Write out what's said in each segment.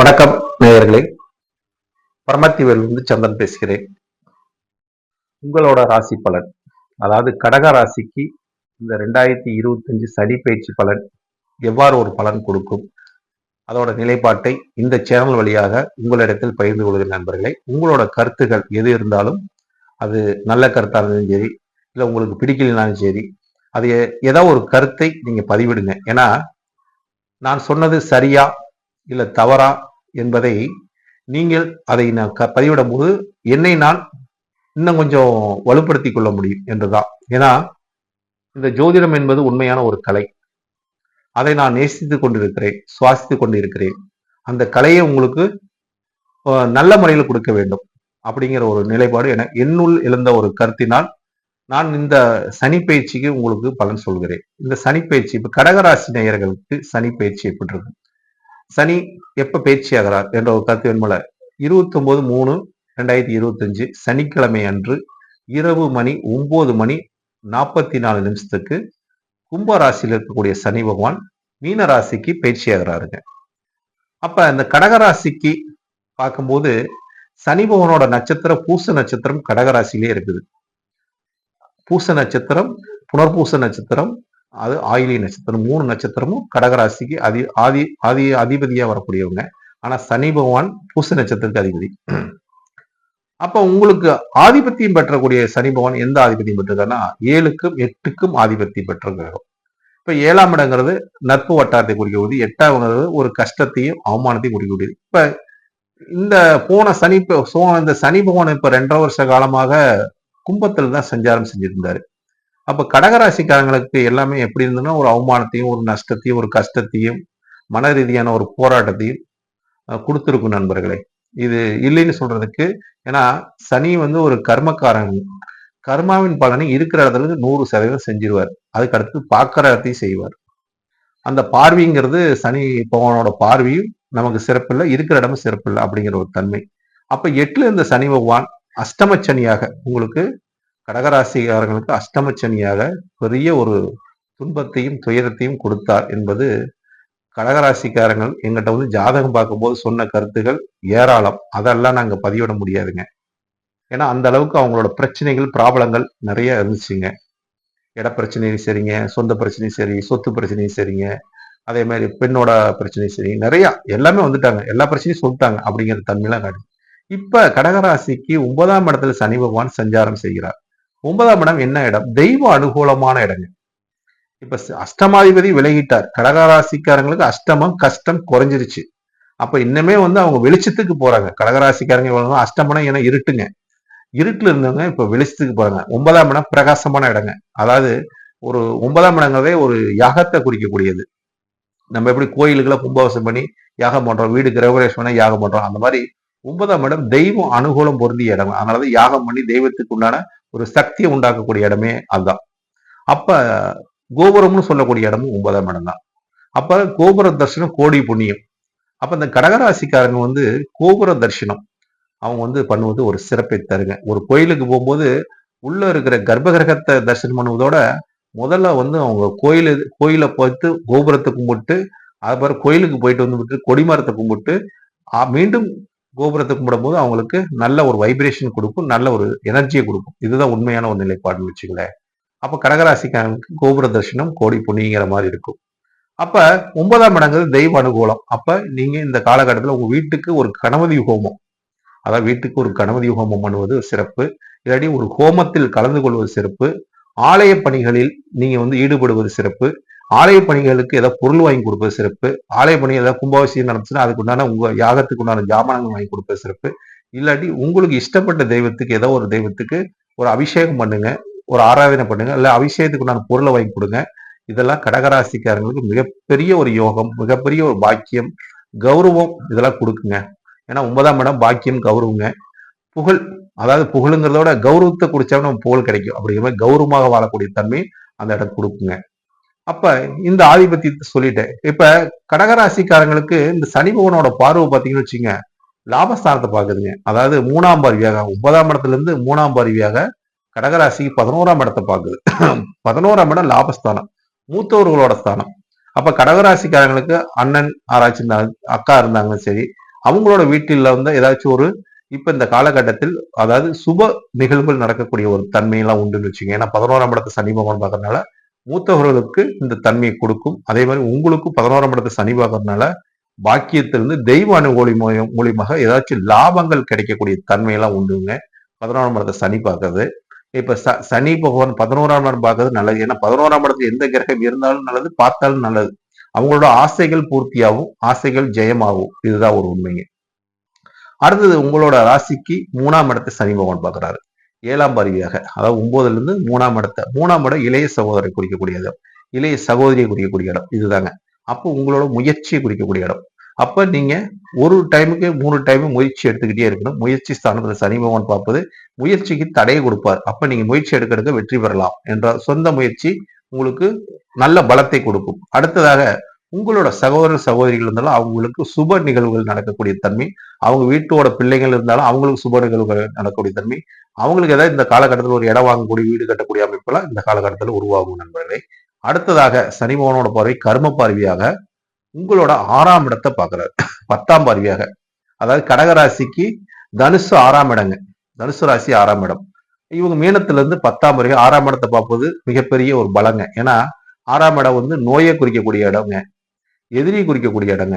வணக்கம் நேயர்களே. பரமத்திவேலிருந்து சந்திரன் பேசுகிறேன். உங்களோட ராசி பலன், அதாவது கடக ராசிக்கு இந்த 2025 சனி பயிற்சி பலன் எவ்வாறு ஒரு பலன் கொடுக்கும், அதோட நிலைப்பாட்டை இந்த சேனல் வழியாக உங்களிடத்தில் பகிர்ந்து கொள்கிற நண்பர்களே. உங்களோட கருத்துகள் எது இருந்தாலும், அது நல்ல கருத்தாக இருந்தாலும் சரி, இல்லை உங்களுக்கு பிடிக்கலனாலும் சரி, அது ஏதோ ஒரு கருத்தை நீங்க பதிவிடுங்க. ஏன்னா நான் சொன்னது சரியா இல்லை தவறா என்பதை நீங்கள் அதை நான் பதிவிடும் போது என்னை நான் இன்னும் கொஞ்சம் வலுப்படுத்திக் கொள்ள முடியும் என்றுதான். ஏன்னா இந்த ஜோதிடம் என்பது உண்மையான ஒரு கலை. அதை நான் நேசித்துக் கொண்டிருக்கிறேன், சுவாசித்துக் கொண்டிருக்கிறேன். அந்த கலையை உங்களுக்கு நல்ல முறையில் கொடுக்க வேண்டும் அப்படிங்கிற ஒரு நிலைப்பாடு என என்னுள் எழுந்த ஒரு கருத்தினால் நான் இந்த சனி பயிற்சிக்கு உங்களுக்கு பலன் சொல்கிறேன். இந்த சனி பயிற்சி இப்ப கடகராசி நேயர்களுக்கு சனி பயிற்சி எப்படி இருக்கும், சனி எப்ப பயிற்சி ஆகிறார் என்ற ஒரு கருத்து வெண்மல 29/3/2025 சனிக்கிழமை அன்று இரவு மணி 9:44 கும்ப ராசியில் இருக்கக்கூடிய சனி பகவான் மீன ராசிக்கு பயிற்சி ஆகிறாருங்க. அப்ப இந்த கடகராசிக்கு பார்க்கும்போது சனி பகவானோட நட்சத்திரம் பூச நட்சத்திரம் கடகராசியிலே இருக்குது. பூச நட்சத்திரம், புனர்பூச நட்சத்திரம், அது ஆயிலி நட்சத்திரம், 3 நட்சத்திரமும் கடகராசிக்கு அதிபதியா வரக்கூடியவங்க. ஆனா சனி பகவான் பூச நட்சத்திரத்துக்கு அதிபதி. அப்ப உங்களுக்கு ஆதிபத்தியம் பெற்றக்கூடிய சனி பகவான் எந்த ஆதிபத்தியம் பெற்றிருக்காருன்னா 7க்கும் 8க்கும் ஆதிபத்தியம் பெற்றிருக்காரு. இப்ப 7ஆம் இடங்கிறது நட்பு வட்டாரத்தை குறிக்கக்கூடியது, 8ஆவது ஒரு கஷ்டத்தையும் அவமானத்தையும் குறிக்கக்கூடியது. இப்ப இந்த இந்த சனி பகவான் இப்ப 2.5 வருஷ காலமாக கும்பத்தில் தான் சஞ்சாரம் செஞ்சிருந்தாரு. அப்ப கடகராசிக்காரங்களுக்கு எல்லாமே எப்படி இருந்ததுன்னா ஒரு அவமானத்தையும் ஒரு நஷ்டத்தையும் ஒரு கஷ்டத்தையும் மன ரீதியான ஒரு போராட்டத்தையும் கொடுத்துருக்கும் நண்பர்களே. இது இல்லைன்னு சொல்றதுக்கு, ஏன்னா சனி ஒரு கர்மக்காரன். கர்மாவின் பலனை இருக்கிற இடத்துல 100% செஞ்சிருவார். அதுக்கு அடுத்து பார்க்கிற இடத்தையும் செய்வார். அந்த பார்வைங்கிறது சனி பகவானோட பார்வையும் நமக்கு சிறப்பு இல்லை, இருக்கிற இடமும் சிறப்பு இல்லை அப்படிங்கிற ஒரு தன்மை. அப்ப 8ல இருந்த சனி பகவான் அஷ்டமச்சனியாக உங்களுக்கு கடகராசிக்காரர்களுக்கு அஷ்டமச்சனியாக பெரிய ஒரு துன்பத்தையும் துயரத்தையும் கொடுத்தார் என்பது கடகராசிக்காரங்கள் எங்கிட்ட ஜாதகம் பார்க்கும்போது சொன்ன கருத்துகள் ஏராளம். அதெல்லாம் நாங்க பதிவிட முடியாதுங்க. ஏன்னா அந்த அளவுக்கு அவங்களோட பிரச்சனைகள் ப்ராப்ளங்கள் நிறைய இருந்துச்சுங்க. இட பிரச்சனையும் சரிங்க, சொந்த பிரச்சனையும் சரி, சொத்து பிரச்சனையும் சரிங்க, அதே மாதிரி பெண்ணோட பிரச்சனையும் சரி, நிறைய எல்லாமே வந்துட்டாங்க. எல்லா பிரச்சனையும் சொல்லிட்டாங்க அப்படிங்கிற தன்மையெல்லாம் காட்டு. இப்ப கடகராசிக்கு 9ஆம் இடத்துல சனி பகவான் சஞ்சாரம் செய்கிறார். 9ஆம் இடம் என்ன இடம்? தெய்வ அனுகூலமான இடங்க. இப்ப அஷ்டமாதிபதி விலகிட்டார். கடகராசிக்காரங்களுக்கு அஷ்டமம் கஷ்டம் குறைஞ்சிருச்சு. அப்ப இன்னமே அவங்க வெளிச்சத்துக்கு போறாங்க. கடகராசிக்காரங்க அஷ்டமனம் என இருட்டுங்க. இருட்டுல இருந்தவங்க இப்ப வெளிச்சத்துக்கு போறாங்க. 9ஆம் இடம் பிரகாசமான இடங்க. அதாவது ஒரு 9ஆம் இடங்கிறதே ஒரு யாகத்தை குறிக்கக்கூடியது. நம்ம எப்படி கோயிலுக்குள்ள கும்பாபிஷேகம் பண்ணி யாகம் பண்றோம், வீடு கிரகபிரவேசம் பண்ணி யாகம் பண்றோம், அந்த மாதிரி 9ஆம் இடம் தெய்வம் அனுகூலம் பொருந்திய இடம். அதனாலதான் யாகம் பண்ணி தெய்வத்துக்கு உண்டான ஒரு சக்தியை உண்டாக்கக்கூடிய இடமே அதுதான். அப்ப கோபுரம்னு சொல்லக்கூடிய இடமும் 9ஆம் இடம் தான். அப்ப கோபுர தரிசனம் கோடி புண்ணியம். அப்ப இந்த கடகராசிக்காரங்க கோபுர தரிசனம் அவங்க பண்ணுவது ஒரு சிறப்பை தருங்க. ஒரு கோயிலுக்கு போகும்போது உள்ள இருக்கிற கர்ப்பகிரகத்தை தரிசனம் பண்ணுவதோட முதல்ல அவங்க கோயிலை பார்த்து கோபுரத்தை கும்பிட்டு, அதுக்கப்புறம் கோயிலுக்கு போயிட்டு வந்துவிட்டு கொடிமரத்தை கும்பிட்டு மீண்டும் கோபுரத்தை கும்பிடும் போது அவங்களுக்கு நல்ல ஒரு வைப்ரேஷன் கொடுக்கும், நல்ல ஒரு எனர்ஜியை கொடுக்கும். இதுதான் உண்மையான ஒரு நிலைப்பாடுன்னு வச்சுங்களேன். அப்ப கடகராசிக்காரங்களுக்கு கோபுர தரிசனம் கோடி புண்ணியங்கிற மாதிரி இருக்கும். அப்ப 9ஆம் இடங்கிறது தெய்வ அனுகூலம். அப்ப நீங்க இந்த காலகட்டத்தில் உங்க வீட்டுக்கு ஒரு கணபதி ஹோமம், அதாவது வீட்டுக்கு ஒரு கணபதி ஹோமம் பண்ணுவது சிறப்பு. இல்லாட்டி ஒரு ஹோமத்தில் கலந்து கொள்வது சிறப்பு. ஆலய பணிகளில் நீங்க ஈடுபடுவது சிறப்பு. ஆலய பணிகளுக்கு ஏதாவது பொருள் வாங்கி கொடுப்பது சிறப்பு. ஆலய பணிகள் ஏதாவது கும்பாபிஷேகம் நடந்துச்சுன்னா அதுக்கு உண்டான உங்க யாகத்துக்கு உண்டான ஜாமானங்கள் வாங்கி கொடுப்பது சிறப்பு. இல்லாட்டி உங்களுக்கு இஷ்டப்பட்ட தெய்வத்துக்கு ஏதோ ஒரு தெய்வத்துக்கு ஒரு அபிஷேகம் பண்ணுங்க, ஒரு ஆராதனை பண்ணுங்க, இல்ல அபிஷேகத்துக்கு உண்டான பொருளை வாங்கி கொடுங்க. இதெல்லாம் கடகராசிக்காரங்களுக்கு மிகப்பெரிய ஒரு யோகம், மிகப்பெரிய ஒரு பாக்கியம், கௌரவம் இதெல்லாம் கொடுக்குங்க. ஏன்னா 9ஆம் இடம் பாக்கியம், கௌரவங்க, புகழ். அதாவது புகழுங்கிறதோட கௌரவத்தை குடிச்சாலும் நம்ம புகழ் கிடைக்கும். அப்படிங்கிற மாதிரி கௌரவமாக வாழக்கூடிய தன்மை அந்த இடம் கொடுக்குங்க. அப்ப இந்த ஆதிபத்தியத்தை சொல்லிட்டேன். இப்ப கடகராசிக்காரங்களுக்கு இந்த சனி பகவானோட பார்வை பார்த்தீங்கன்னு வச்சுங்க, லாபஸ்தானத்தை பார்க்குதுங்க. அதாவது 3ஆம் பார்வையாக 9ஆம் இடத்துல இருந்து 3ஆம் பார்வையாக கடகராசிக்கு 11ஆம் இடத்தை பார்க்குது. 11ஆம் இடம் லாபஸ்தானம், மூத்தவர்களோட ஸ்தானம். அப்ப கடகராசிக்காரங்களுக்கு அண்ணன் ஆராய்ச்சி அக்கா இருந்தாங்களும் சரி, அவங்களோட வீட்டில் வந்து ஏதாச்சும் ஒரு இப்ப இந்த காலகட்டத்தில் அதாவது சுப நிகழ்வுகள் நடக்கக்கூடிய ஒரு தன்மையெல்லாம் உண்டுன்னு வச்சுக்கோங்க. ஏன்னா 11ஆம் இடத்து சனி பகவான் பார்க்கறதுனால மூத்தவர்களுக்கு இந்த தன்மையை கொடுக்கும். அதே மாதிரி உங்களுக்கும் 11ஆம் இடத்து சனி பார்க்கறதுனால பாக்கியத்திலிருந்து தெய்வ அனுகூலி மூலியமாக ஏதாச்சும் லாபங்கள் கிடைக்கக்கூடிய தன்மையெல்லாம் உண்டுங்க. 11ஆம் இடத்தை சனி பார்க்கறது. இப்ப சனி பகவான் 11ஆம் இடம் பார்க்கறது நல்லது. ஏன்னா 11ஆம் இடத்துல எந்த கிரகம் இருந்தாலும் நல்லது, பார்த்தாலும் நல்லது. அவங்களோட ஆசைகள் பூர்த்தியாகும், ஆசைகள் ஜெயமாகும். இதுதான் ஒரு உண்மைங்க. அடுத்தது உங்களோட ராசிக்கு 3ஆம் இடத்தை சனி பகவான் பார்க்கிறாரு. 7ஆம் பார்வையாக, அதாவது 9ல இருந்து 3ஆம் இடத்தை. 3ஆம் இடம் இளைய சகோதரை குறிக்கக்கூடிய இடம், இளைய சகோதரியை குறிக்கக்கூடிய இடம். இதுதாங்க. அப்போ உங்களோட முயற்சியை குறிக்கக்கூடிய இடம். அப்ப நீங்க ஒரு டைமுக்கு 3 டைம் முயற்சி எடுத்துக்கிட்டே இருக்கணும். முயற்சி ஸ்தானத்துல சனி பகவான் பார்ப்பது முயற்சிக்கு தடையை கொடுப்பார். அப்ப நீங்க முயற்சி எடுக்க வெற்றி பெறலாம் என்ற சொந்த முயற்சி உங்களுக்கு நல்ல பலத்தை கொடுக்கும். அடுத்ததாக உங்களோட சகோதர சகோதரிகள் இருந்தாலும் அவங்களுக்கு சுப நிகழ்வுகள் நடக்கக்கூடிய தன்மை, அவங்க வீட்டோட பிள்ளைகள் இருந்தாலும் அவங்களுக்கு சுப நிகழ்வுகள் நடக்கக்கூடிய தன்மை, அவங்களுக்கு ஏதாவது இந்த காலகட்டத்தில் ஒரு இடம் வாங்கக்கூடிய வீடு கட்டக்கூடிய அமைப்பெல்லாம் இந்த காலகட்டத்தில் உருவாகும் நண்பர்களே. அடுத்ததாக சனி பகவானோட பார்வை கர்ம பார்வையாக உங்களோட 6ஆம் இடத்தை பார்க்கிறார். 10ஆம் பார்வையாக, அதாவது கடகராசிக்கு தனுசு 6ஆம் இடங்க. தனுசு ராசி 6ஆம் இடம். இவங்க மீனத்துல இருந்து 10ஆம் வரைக்கும் 6ஆம் இடத்தை பார்ப்பது மிகப்பெரிய ஒரு பலங்க. ஏன்னா 6ஆம் இடம் வந்து நோயை குறிக்கக்கூடிய இடங்க, எதிரியை குறிக்கக்கூடிய இடங்க,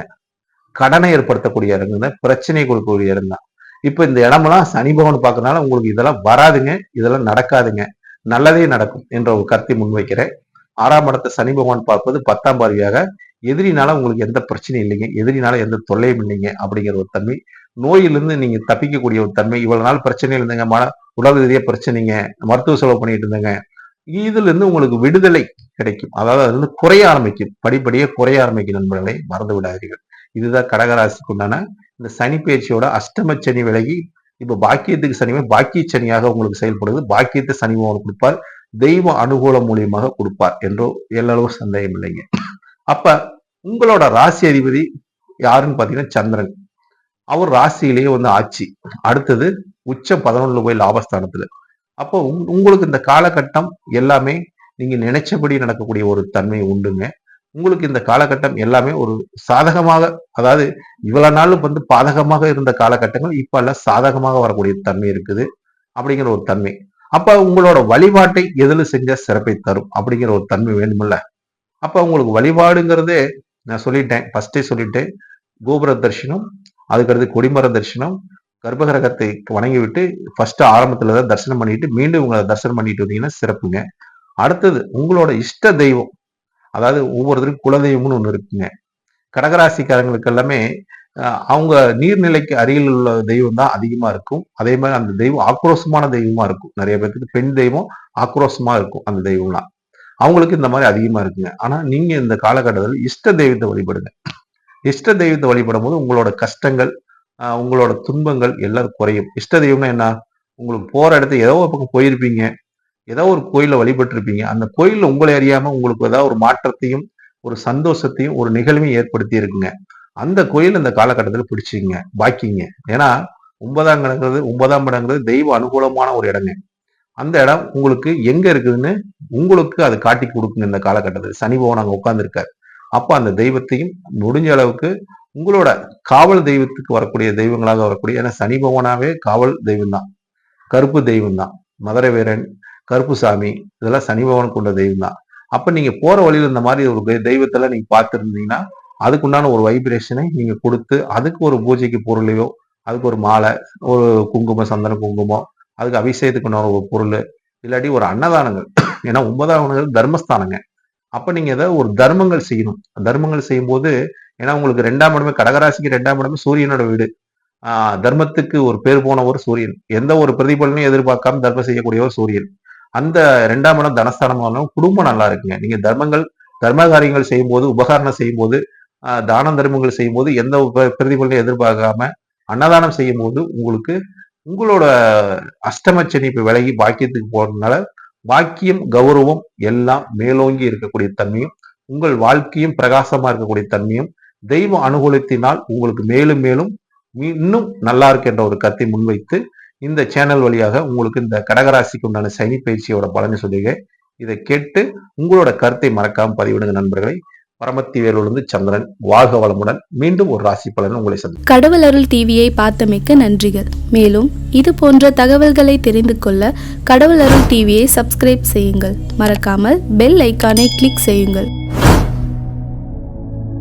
கடனை ஏற்படுத்தக்கூடிய இடங்க, பிரச்சனையை கொடுக்கக்கூடிய இடம் தான். இப்ப இந்த இடமெல்லாம் சனி பகவான் பார்க்கறதுனால உங்களுக்கு இதெல்லாம் வராதுங்க, இதெல்லாம் நடக்காதுங்க, நல்லதே நடக்கும் என்ற ஒரு கருத்தை முன்வைக்கிறேன். 6ஆம் இடத்தை சனி பகவான் பார்ப்பது 10ஆம் பார்வையாக எதிரினால உங்களுக்கு எந்த பிரச்சனையும் இல்லைங்க, எதிரினால எந்த தொல்லையும் இல்லைங்க அப்படிங்கிற ஒரு தன்மை, நோயிலிருந்து நீங்க தப்பிக்கக்கூடிய ஒரு தன்மை. இவ்வளவு நாள் பிரச்சனை இருந்தீங்க, உடல் ரீதியா பிரச்சனைங்க, மருத்துவ செலவு பண்ணிட்டு இருந்தேங்க, இதுல இருந்து உங்களுக்கு விடுதலை கிடைக்கும். அதாவது அது வந்து குறைய ஆரம்பிக்கும், படிப்படியே குறைய ஆரம்பிக்கும் நண்பர்களை மறந்து விடாதீர்கள். இதுதான் கடகராசிக்கு உண்டான இந்த சனி பயிற்சியோட அஷ்டம சனி விலகி இப்ப பாக்கியத்துக்கு சனிமே பாக்கிய சனியாக உங்களுக்கு செயல்படுது. பாக்கியத்தை சனி பகவான் கொடுப்பார், தெய்வ அனுகூலம் மூலியமாக கொடுப்பார் என்றோ எல்லளவு சந்தேகம் இல்லைங்க. அப்ப உங்களோட ராசி அதிபதி யாருன்னு பாத்தீங்கன்னா சந்திரன். அவர் ராசியிலேயே வந்து ஆட்சி, அடுத்தது உச்சம் 11 போய் லாபஸ்தானத்துல. அப்போ உங்களுக்கு இந்த காலகட்டம் எல்லாமே நீங்க நினைச்சபடி நடக்கக்கூடிய ஒரு தன்மை உண்டுங்க. உங்களுக்கு இந்த காலகட்டம் எல்லாமே ஒரு சாதகமாக, அதாவது இவ்வளவு நாள் வந்து பாதகமாக இருந்த காலகட்டங்கள் இப்ப எல்லாம் சாதகமாக வரக்கூடிய தன்மை இருக்குது அப்படிங்கிற ஒரு தன்மை. அப்ப உங்களோட வழிபாட்டை எதில் செஞ்ச சிறப்பை தரும் அப்படிங்கிற ஒரு தன்மை வேணுமில்ல. அப்ப உங்களுக்கு வழிபாடுங்கிறதே நான் சொல்லிட்டேன், ஃபர்ஸ்டே சொல்லிட்டேன். கோபுர தரிசனம், அதுக்கடுத்து கொடிமர தரிசனம், கர்ப்பகிரகத்தை வணங்கி விட்டு ஃபர்ஸ்ட் ஆரம்பத்துல தான் தரிசனம் பண்ணிட்டு மீண்டும் உங்களை தரிசனம் பண்ணிட்டு வந்தீங்கன்னா சிறப்புங்க. அடுத்தது உங்களோட இஷ்ட தெய்வம், அதாவது ஒவ்வொருத்தருக்கும் குலதெய்வம்னு ஒண்ணு இருக்குங்க. கடகராசிக்காரங்களுக்கு எல்லாமே அவங்க நீர்நிலைக்கு அருகில் உள்ள தெய்வம் தான் அதிகமா இருக்கும். அதே மாதிரி அந்த தெய்வம் ஆக்ரோஷமான தெய்வமா இருக்கும். நிறைய பேருக்கு பெண் தெய்வம் ஆக்ரோஷமா இருக்கும் அந்த தெய்வம்லாம். அவங்களுக்கு இந்த மாதிரி அதிகமா இருக்குங்க. ஆனா நீங்க இந்த காலகட்டத்தில் இஷ்ட தெய்வத்தை வழிபடுங்க. இஷ்ட தெய்வத்தை வழிபடும் போது உங்களோட கஷ்டங்கள், உங்களோட துன்பங்கள் எல்லாம் குறையும். இஷ்ட தெய்வம்னா என்ன? உங்களுக்கு போற இடத்துல ஏதோ ஒரு பக்கம் போயிருப்பீங்க, ஏதோ ஒரு கோயில வழிபட்டு இருப்பீங்க. அந்த கோயில்ல உங்களை அறியாம உங்களுக்கு ஏதாவது ஒரு மாற்றத்தையும், ஒரு சந்தோஷத்தையும், ஒரு நிகழ்வையும் ஏற்படுத்தி இருக்குங்க. அந்த கோயில் இந்த காலகட்டத்தில் பிடிச்சிங்க, பாக்கிங்க. ஏன்னா 9ஆம் இடங்கிறது தெய்வ அனுகூலமான ஒரு இடங்க. அந்த இடம் உங்களுக்கு எங்க இருக்குதுன்னு உங்களுக்கு அது காட்டி கொடுக்குங்க. இந்த காலகட்டத்தில் சனி பகவான் அங்க உட்கார்ந்து இருக்காரு. அப்ப அந்த தெய்வத்தையும் முடிஞ்ச அளவுக்கு உங்களோட காவல் தெய்வத்துக்கு வரக்கூடிய தெய்வங்களாக வரக்கூடிய, ஏன்னா சனி பகவானாவே காவல் தெய்வம் தான், கருப்பு தெய்வம் தான், மதுரை வீரன், கருப்பு சாமி, இதெல்லாம் சனி பகவான் கொண்ட தெய்வம் தான். அப்ப நீங்க போற வழியில இந்த மாதிரி ஒரு தெய்வத்தெல்லாம் நீங்க பார்த்துருந்தீங்கன்னா அதுக்குண்டான ஒரு வைப்ரேஷனை நீங்க கொடுத்து அதுக்கு ஒரு பூஜைக்கு பொருளையோ, அதுக்கு ஒரு மாலை, ஒரு குங்குமம், சந்தன குங்குமம், அதுக்கு அபிஷேகத்துக்கு ஒரு பொருள், இல்லாட்டி ஒரு அன்னதானங்கள். ஏன்னா 9ஆம் இடம் தர்மஸ்தானங்க. அப்ப நீங்க ஏதாவது ஒரு தர்மங்கள் செய்யணும். தர்மங்கள் செய்யும் போது, ஏன்னா உங்களுக்கு 2ஆம் இடமே, கடகராசிக்கு 2ஆம் இடமே சூரியனோட வீடு. தர்மத்துக்கு ஒரு பேர் போன ஒரு சூரியன், எந்த ஒரு பிரதிபலனையும் எதிர்பார்க்காம தர்மம் செய்யக்கூடிய ஒரு சூரியன். அந்த 2ஆம் இடம் தனஸ்தானமான குடும்பம் நல்லா இருக்குங்க. நீங்க தர்ம காரியங்கள் செய்யும் போது, உபகாரணம் செய்யும் போது, தான தர்மங்கள் செய்யும் போது எந்த பிரதிபலனையும் எதிர்பார்க்காம அன்னதானம் செய்யும் போது உங்களுக்கு உங்களோட அஷ்டமச்சனி இப்ப விலகி பாக்கியத்துக்கு போறதுனால பாக்கியம், கௌரவம் எல்லாம் மேலோங்கி இருக்கக்கூடிய தன்மையும், உங்கள் வாழ்க்கையும் பிரகாசமா இருக்கக்கூடிய தன்மையும், தெய்வ அனுகூலத்தினால் உங்களுக்கு மேலும் மேலும் இன்னும் நல்லா இருக்கின்ற ஒரு கருத்தை முன்வைத்து இந்த சேனல் வழியாக உங்களுக்கு இந்த கடகராசிக்கு உண்டான சனி பயிற்சியோட பலனை சொல்லுங்க. இதை கேட்டு உங்களோட கருத்தை மறக்காம பதிவிடுங்க நண்பர்களை. பரமத்தி வேலூர்ந்து சந்திரன். வாழ்க வளமுடன். மீண்டும் ஒரு ராசி பலன் உங்களை சந்திக்கும். கடவுள் அருள் டிவியை பார்த்தமைக்க நன்றிகள். மேலும் இது போன்ற தகவல்களை தெரிந்து கொள்ள கடவுள் அருள் டிவியை சப்ஸ்கிரைப் செய்யுங்கள். மறக்காமல் பெல் ஐக்கானை கிளிக் செய்யுங்கள்.